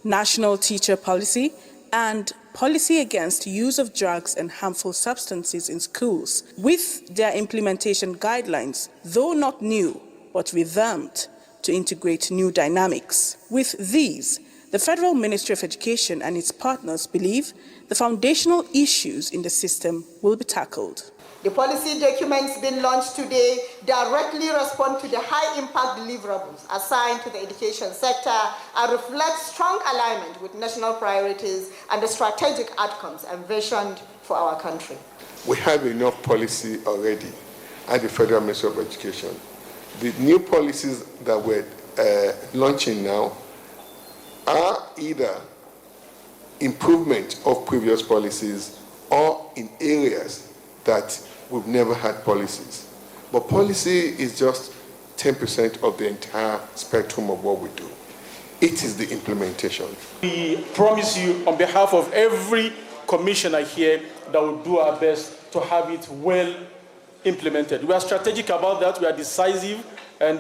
National Teacher Policy, and policy against use of drugs and harmful substances in schools, with their implementation guidelines, though not new, but revamped to integrate new dynamics. With these, the Federal Ministry of Education and its partners believe the foundational issues in the system will be tackled. The policy documents being launched today directly respond to the high-impact deliverables assigned to the education sector and reflect strong alignment with national priorities and the strategic outcomes envisioned for our country. We have enough policy already at the Federal Ministry of Education. The new policies that we're launching now are either improvement of previous policies or in areas that we've never had policies. But policy is just 10% of the entire spectrum of what we do. It is the implementation. We promise you on behalf of every commissioner here that we'll do our best to have it well implemented. We are strategic about that, we are decisive and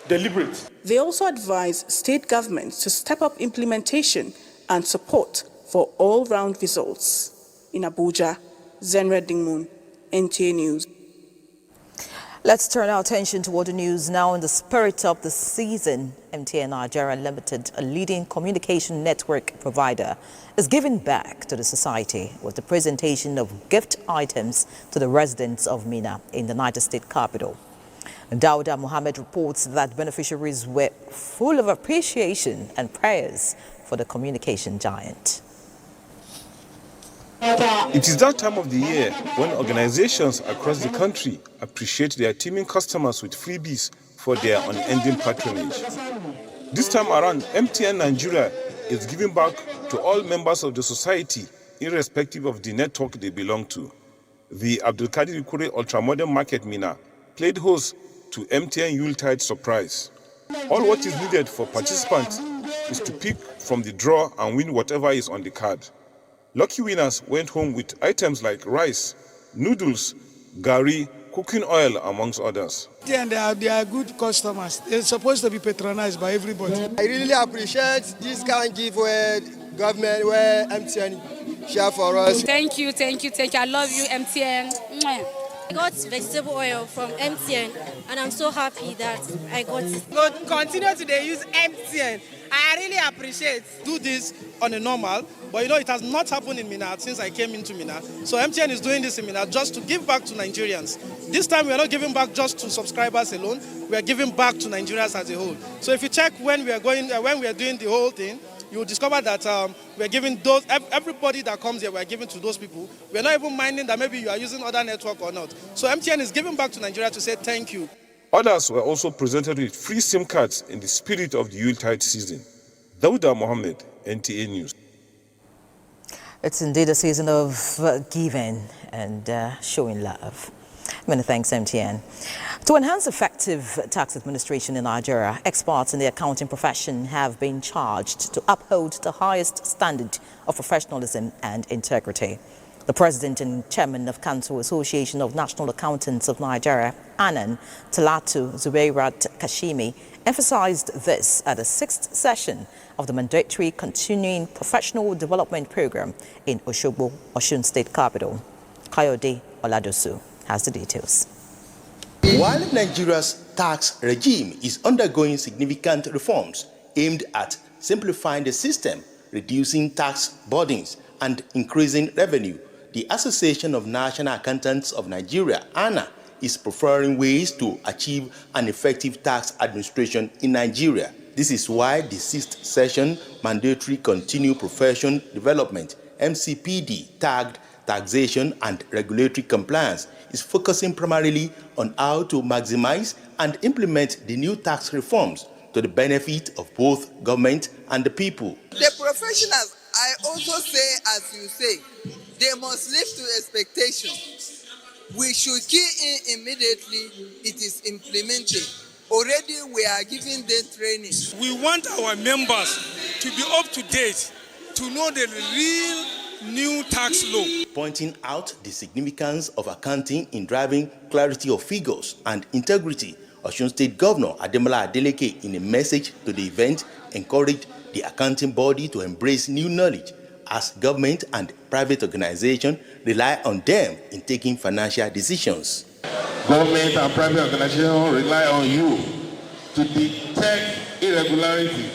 deliberate. They also advise state governments to step up implementation and support for all-round results. In Abuja, Zenra Dingmun, NTA News. Let's turn our attention toward the news now. In the spirit of the season, NTA Nigeria Limited, a leading communication network provider, is giving back to the society with the presentation of gift items to the residents of Minna in the Niger State capital. Dauda Mohammed reports that beneficiaries were full of appreciation and prayers for the communication giant. It is that time of the year when organizations across the country appreciate their teeming customers with freebies for their unending patronage. This time around, MTN Nigeria is giving back to all members of the society, irrespective of the network they belong to. The Abdulkadir Ikure Ultramodern Market Minna played host to MTN Yuletide Surprise. All what is needed for participants is to pick from the draw and win whatever is on the card. Lucky winners went home with items like rice, noodles, gari, cooking oil, amongst others. And they are good customers. They're supposed to be patronized by everybody. I really appreciate this kind of giveaway government where MTN share for us. Thank you. I love you, MTN. I got vegetable oil from MTN and I'm so happy that I got it. But continue to use MTN. I really appreciate. Do this on a normal, but it has not happened in Minna since I came into Minna. So MTN is doing this in Minna just to give back to Nigerians. This time we are not giving back just to subscribers alone. We are giving back to Nigerians as a whole. So if you check when we are doing the whole thing, you will discover that we are giving everybody that comes here, we are giving to those people. We are not even minding that maybe you are using other network or not. So MTN is giving back to Nigeria to say thank you. Others were also presented with free SIM cards in the spirit of the Yuletide season. Dauda Mohammed, NTA News. It's indeed a season of giving and showing love. Many thanks, MTN. To enhance effective tax administration in Nigeria, experts in the accounting profession have been charged to uphold the highest standard of professionalism and integrity. The president and chairman of Council Association of National Accountants of Nigeria, ANAN, Talatu Zubairat Kashimi, emphasized this at the 6th session of the mandatory continuing professional development program in Osogbo, Osun State capital. Kayode Oladosu has the details. While Nigeria's tax regime is undergoing significant reforms aimed at simplifying the system, reducing tax burdens, and increasing revenue, the Association of National Accountants of Nigeria, ANA, is preferring ways to achieve an effective tax administration in Nigeria. This is why the 6th session Mandatory Continuing Profession Development, MCPD, tagged Taxation and Regulatory Compliance, is focusing primarily on how to maximize and implement the new tax reforms to the benefit of both government and the people. The professionals, I also say, as you say, they must live to expectations. We should key in immediately it is implemented. Already we are giving them training. We want our members to be up to date, to know the real new tax law. Pointing out the significance of accounting in driving clarity of figures and integrity, Osun State Governor Ademola Adeleke, in a message to the event, encouraged the accounting body to embrace new knowledge as government and private organizations rely on them in taking financial decisions. Government and private organizations rely on you to detect irregularities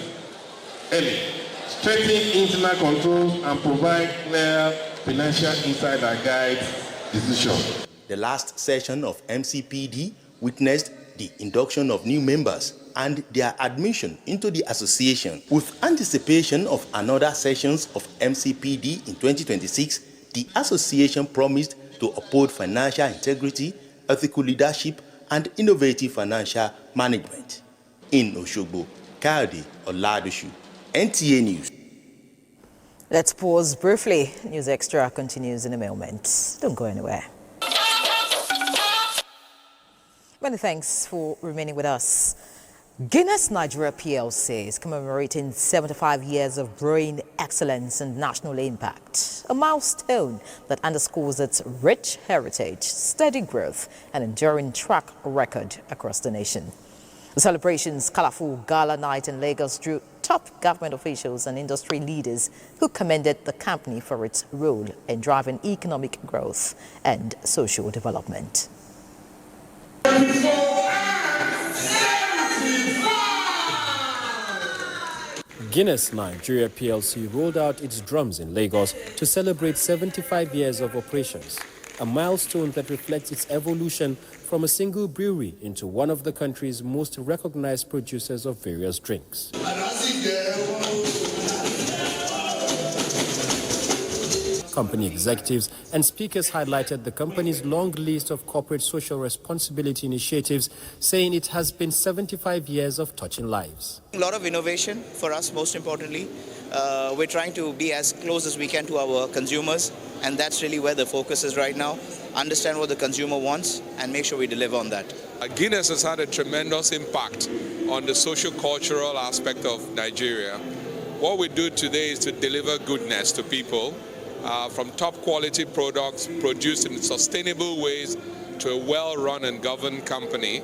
early, strengthen internal controls, and provide clear financial insight that guides decisions. The last session of MCPD witnessed the induction of new members and their admission into the association. With anticipation of another sessions of MCPD in 2026, the association promised to uphold financial integrity, ethical leadership, and innovative financial management. In Oshogbo, Kayode Oladoshu, NTA News. Let's pause briefly. News Extra continues in a moment. Don't go anywhere. Many thanks for remaining with us. Guinness Nigeria PLC is commemorating 75 years of brewing excellence and national impact, a milestone that underscores its rich heritage, steady growth, and enduring track record across the nation. The celebration's colorful gala night in Lagos drew top government officials and industry leaders who commended the company for its role in driving economic growth and social development. Guinness Nigeria PLC rolled out its drums in Lagos to celebrate 75 years of operations, a milestone that reflects its evolution from a single brewery into one of the country's most recognized producers of various drinks. Company executives and speakers highlighted the company's long list of corporate social responsibility initiatives, saying it has been 75 years of touching lives. A lot of innovation for us, most importantly. We're trying to be as close as we can to our consumers, and that's really where the focus is right now. Understand what the consumer wants and make sure we deliver on that. Guinness has had a tremendous impact on the social-cultural aspect of Nigeria. What we do today is to deliver goodness to people, from top quality products produced in sustainable ways to a well-run and governed company.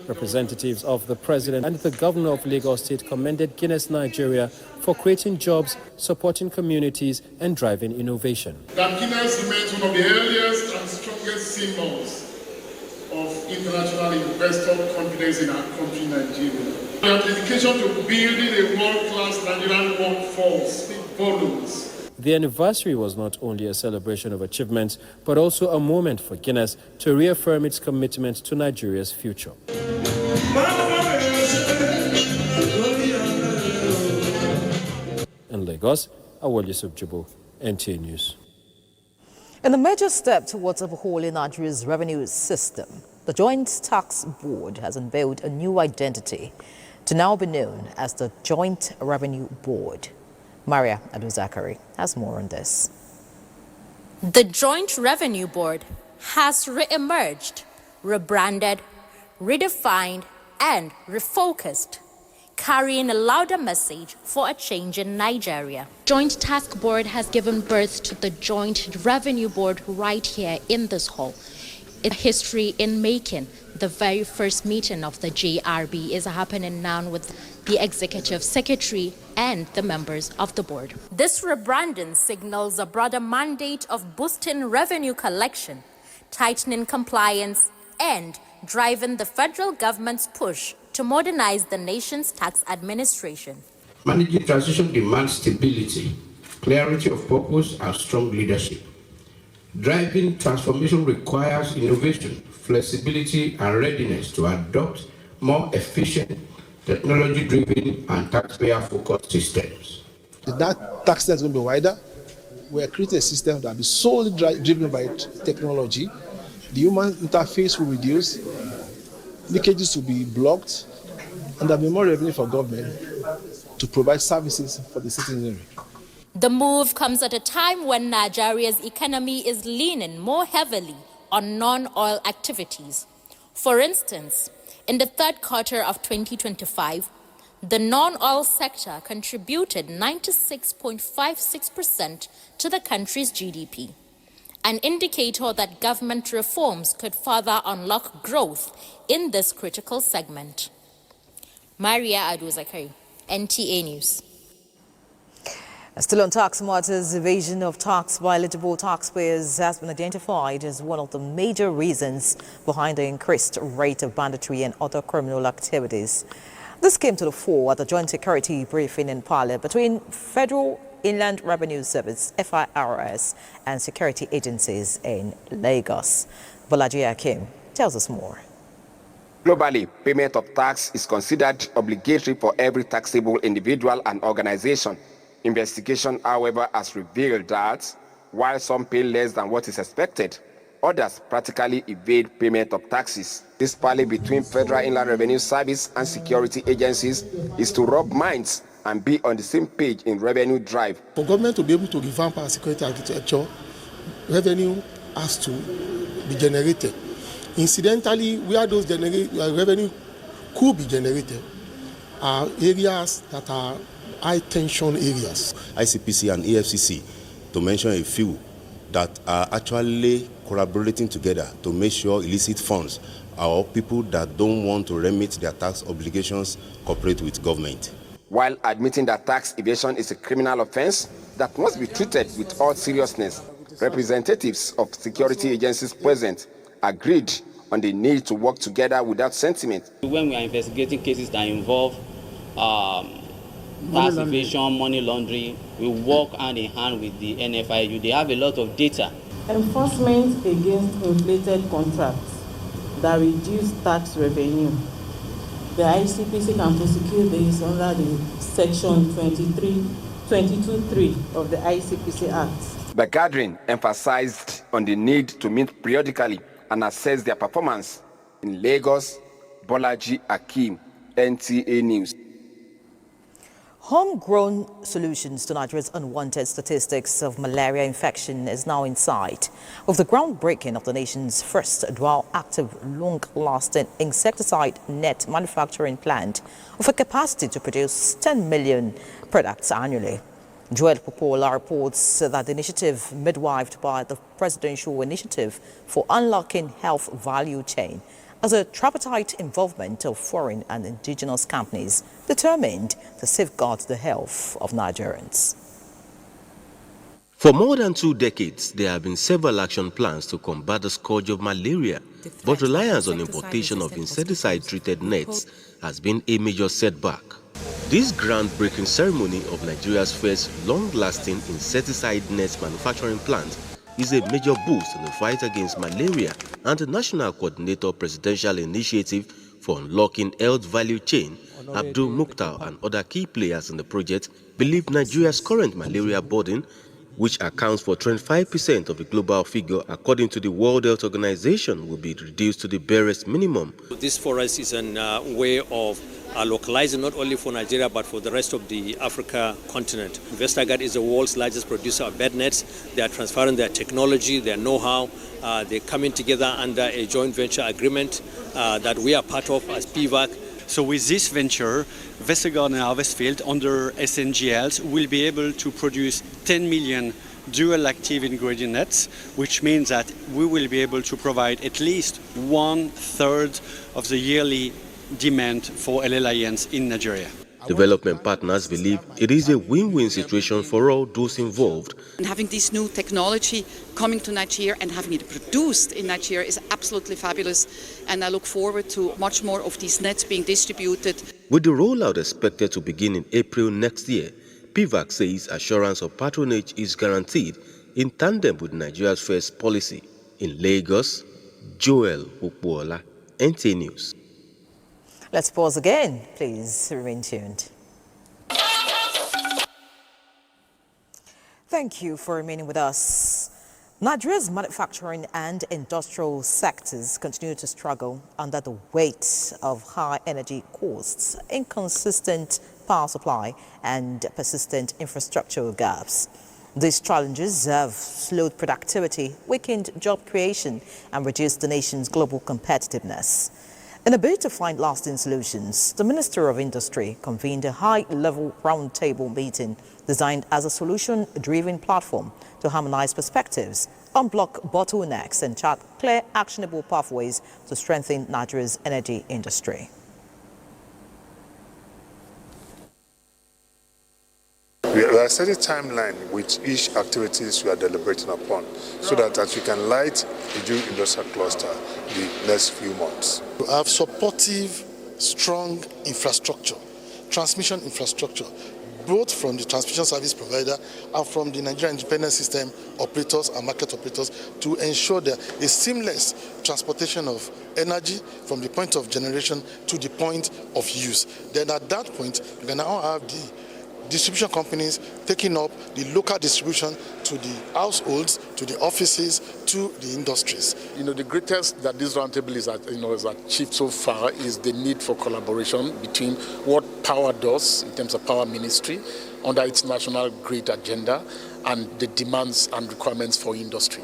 Representatives of the President and the Governor of Lagos State commended Guinness Nigeria for creating jobs, supporting communities, and driving innovation. That Guinness remains one of the earliest and strongest symbols of international investor confidence in our country, Nigeria. Our dedication to building a world-class Nigerian workforce speaks volumes. The anniversary was not only a celebration of achievements, but also a moment for Guinness to reaffirm its commitment to Nigeria's future. In Lagos, Awal Yusuf Jibo, NTA News. In a major step towards overhauling Nigeria's revenue system, the Joint Tax Board has unveiled a new identity to now be known as the Joint Revenue Board. Maria Adu-Zakari has more on this. The Joint Revenue Board has re-emerged, rebranded, redefined, and refocused, carrying a louder message for a change in Nigeria. Joint Task Board has given birth to the Joint Revenue Board right here in this hall. It's history in making. The very first meeting of the JRB is happening now with the Executive Secretary and the members of the board. This rebranding signals a broader mandate of boosting revenue collection, tightening compliance, and driving the federal government's push to modernize the nation's tax administration. Managing transition demands stability, clarity of purpose, and strong leadership. Driving transformation requires innovation, flexibility, and readiness to adopt more efficient, technology-driven, and taxpayer-focused systems. That tax net is going to be wider. We're creating a system that will be solely driven by technology. The human interface will reduce, leakages will be blocked, and there will be more revenue for government to provide services for the citizenry. The move comes at a time when Nigeria's economy is leaning more heavily on non-oil activities. For instance, in the third quarter of 2025, the non-oil sector contributed 96.56% to the country's GDP, an indicator that government reforms could further unlock growth in this critical segment. Maria Adu-Zakari, NTA News. Still on tax matters, evasion of tax by eligible taxpayers has been identified as one of the major reasons behind the increased rate of banditry and other criminal activities. This came to the fore at the joint security briefing in Parliament between Federal Inland Revenue Service, FIRS, and security agencies in Lagos. Bolaji Akim tells us more. Globally, payment of tax is considered obligatory for every taxable individual and organization. Investigation, however, has revealed that while some pay less than what is expected, others practically evade payment of taxes. This parley between Federal Inland Revenue Service and security agencies is to rub minds and be on the same page in revenue drive. For government to be able to revamp our security architecture, revenue has to be generated. Incidentally, where those revenue could be generated are areas that are high tension areas. ICPC and EFCC, to mention a few, that are actually collaborating together to make sure illicit funds or people that don't want to remit their tax obligations cooperate with government. While admitting that tax evasion is a criminal offense that must be treated with all seriousness, representatives of security agencies present agreed on the need to work together without sentiment. When we are investigating cases that involve tax evasion, money laundering, we work hand in hand with the NFIU. They have a lot of data. Enforcement against inflated contracts that reduce tax revenue. The ICPC can prosecute this under the section 22(3) of the ICPC Act. The gathering emphasized on the need to meet periodically and assess their performance. In Lagos, Bolaji Akim, NTA News. Homegrown solutions to Nigeria's unwanted statistics of malaria infection is now in sight, with the groundbreaking of the nation's first dual-active, long-lasting insecticide net manufacturing plant with a capacity to produce 10 million products annually. Joel Popola reports that the initiative, midwifed by the Presidential Initiative for Unlocking Health Value Chain, as a tripartite involvement of foreign and indigenous companies determined to safeguard the health of Nigerians. For more than 2 decades, there have been several action plans to combat the scourge of malaria, but reliance on importation of insecticide-treated nets has been a major setback. This groundbreaking ceremony of Nigeria's first long-lasting insecticide net manufacturing plant is a major boost in the fight against malaria, and the National Coordinator Presidential Initiative for Unlocking Health Value Chain, Abdul Mukhtar, and other key players in the project believe Nigeria's current malaria burden, which accounts for 25% of the global figure according to the World Health Organization, will be reduced to the barest minimum. This for us is a way of localizing not only for Nigeria but for the rest of the Africa continent. Vestergaard is the world's largest producer of bed nets. They are transferring their technology, their know-how. They're coming together under a joint venture agreement that we are part of as PVAC. So with this venture, Vestergaard and Harvestfield under SNGLs will be able to produce 10 million dual active ingredient nets, which means that we will be able to provide at least 1/3 of the yearly demand for LLINs in Nigeria. Development partners believe it is a win-win situation for all those involved. And having this new technology coming to Nigeria and having it produced in Nigeria is absolutely fabulous. And I look forward to much more of these nets being distributed. With the rollout expected to begin in April next year, PVAC says assurance of patronage is guaranteed in tandem with Nigeria's first policy. In Lagos, Joel Popola, NTA News. Let's pause again. Please remain tuned. Thank you for remaining with us. Nigeria's manufacturing and industrial sectors continue to struggle under the weight of high energy costs, inconsistent power supply, and persistent infrastructural gaps. These challenges have slowed productivity, weakened job creation, and reduced the nation's global competitiveness. In a bid to find lasting solutions, the Minister of Industry convened a high-level roundtable meeting designed as a solution-driven platform to harmonize perspectives, unblock bottlenecks, and chart clear, actionable pathways to strengthen Nigeria's energy industry. We are setting a timeline with each activities we are deliberating upon so that we can light the Jew industrial cluster the next few months. We have supportive, strong infrastructure, transmission infrastructure, both from the transmission service provider and from the Nigerian independent system operators and market operators to ensure that a seamless transportation of energy from the point of generation to the point of use. Then at that point, we can now have the distribution companies taking up the local distribution to the households, to the offices, to the industries. The greatest that this roundtable has achieved so far is the need for collaboration between what Power does in terms of Power Ministry under its national grid agenda and the demands and requirements for industry.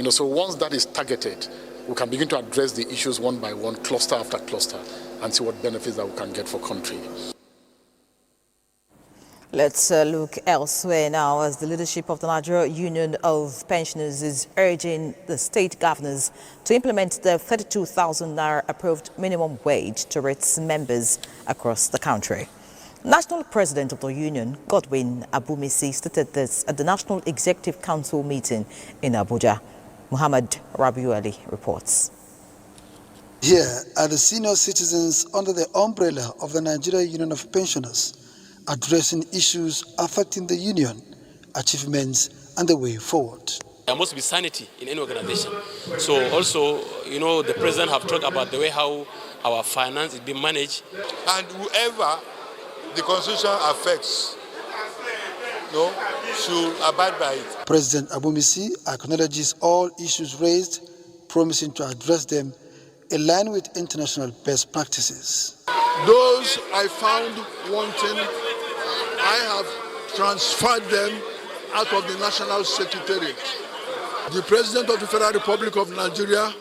So once that is targeted, we can begin to address the issues one by one, cluster after cluster, and see what benefits that we can get for country. Let's look elsewhere now, as the leadership of the Nigerian Union of Pensioners is urging the state governors to implement the 32,000 naira approved minimum wage to its members across the country. National President of the Union, Godwin Abumisi, stated this at the National Executive Council meeting in Abuja. Muhammad Rabiu reports. Here are the senior citizens under the umbrella of the Nigerian Union of Pensioners, addressing issues affecting the union, achievements, and the way forward. There must be sanity in any organization. So also, the president have talked about the way how our finance is being managed. And whoever the constitution affects, should abide by it. President Abumisi acknowledges all issues raised, promising to address them in line with international best practices. Those I found wanting, I have transferred them out of the National Secretariat. The President of the Federal Republic of Nigeria,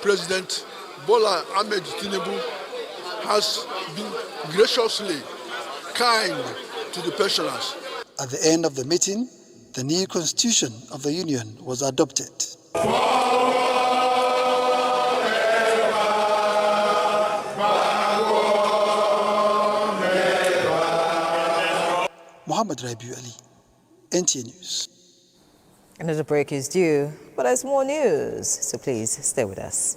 President Bola Ahmed Tinubu, has been graciously kind to the pensioners. At the end of the meeting, the new constitution of the union was adopted. Muhammad Rabiu Ali, NTA News. Another break is due, but there's more news, so please stay with us.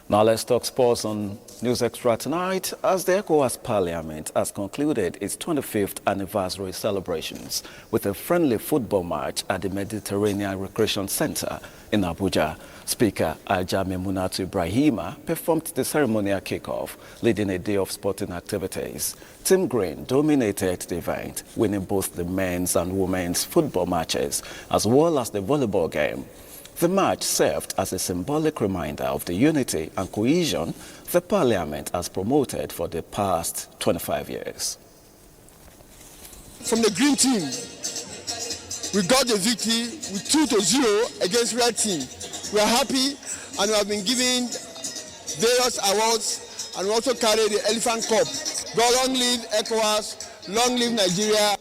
Now let's talk sports on News Extra tonight, as the ECOWAS Parliament has concluded its 25th anniversary celebrations with a friendly football match at the Mediterranean Recreation Center in Abuja. Speaker Ajame Munatu Ibrahima performed the ceremonial kickoff, leading a day of sporting activities. Team Green dominated the event, winning both the men's and women's football matches, as well as the volleyball game. The match served as a symbolic reminder of the unity and cohesion the Parliament has promoted for the past 25 years. From the Green team, we got the victory with 2-0 against Red team. We are happy, and we have been given various awards, and we also carry the Elephant Cup. God, long live ECOWAS, long live Nigeria.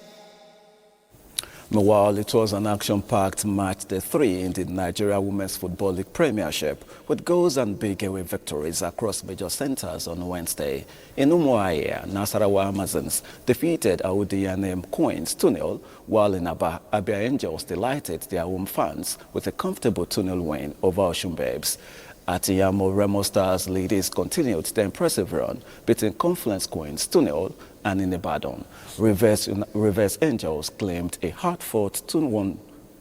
Meanwhile, it was an action-packed match day 3 in the Nigeria Women's Football League Premiership, with goals and big away victories across major centers on Wednesday. In Umuahia, Nasarawa Amazons defeated Audianem Queens 2-0, while in Abia Angels delighted their home fans with a comfortable 2-0 win over Osun Babes. At Iyamo, Remo Stars ladies continued their impressive run, beating Confluence Queens 2-0, and in Ibadan, Reverse Angels claimed a hard-fought 2-1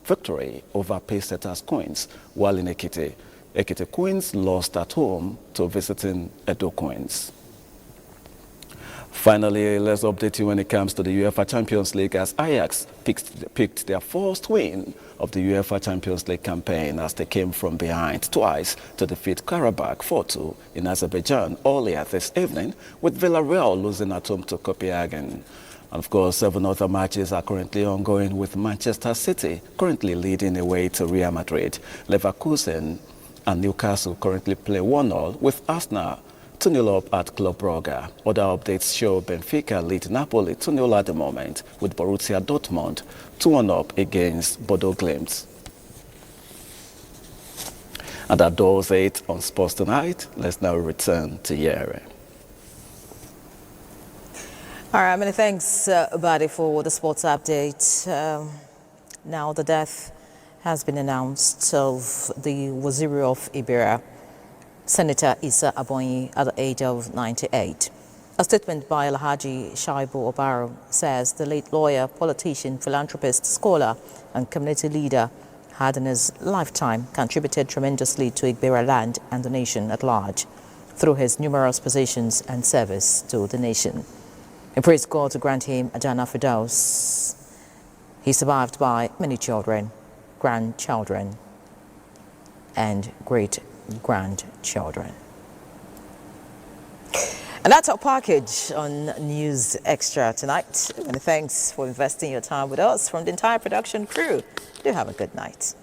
victory over Pacesetters Queens, while in Ekiti Queens lost at home to visiting Edo Queens. Finally, let's update you when it comes to the UEFA Champions League, as Ajax picked their first win of the UEFA Champions League campaign as they came from behind twice to defeat Karabakh 4-2 in Azerbaijan earlier this evening, with Villarreal losing at home to Copenhagen. And of course, 7 other matches are currently ongoing, with Manchester City currently leading away to Real Madrid. Leverkusen and Newcastle currently play 1-0, with Arsenal 2-0 up at Club Brugge. Other updates show Benfica lead Napoli 2-0 at the moment, with Borussia Dortmund 2-1 up against Bodo Glimt. And that does it on Sports Tonight. Let's now return to Yere. All right, many thanks, Badi, for the sports update. Now the death has been announced of the Waziri of Iberia, Senator Issa Abonyi, at the age of 98. A statement by Alhaji Shaibu Obaro says the late lawyer, politician, philanthropist, scholar, and community leader had in his lifetime contributed tremendously to Iberia land and the nation at large through his numerous positions and service to the nation. He praised God to grant him Ajana Firdaus. He survived by many children, grandchildren, and great-grandchildren. And that's our package on News Extra tonight. And thanks for investing your time with us. From the entire production crew, do have a good night.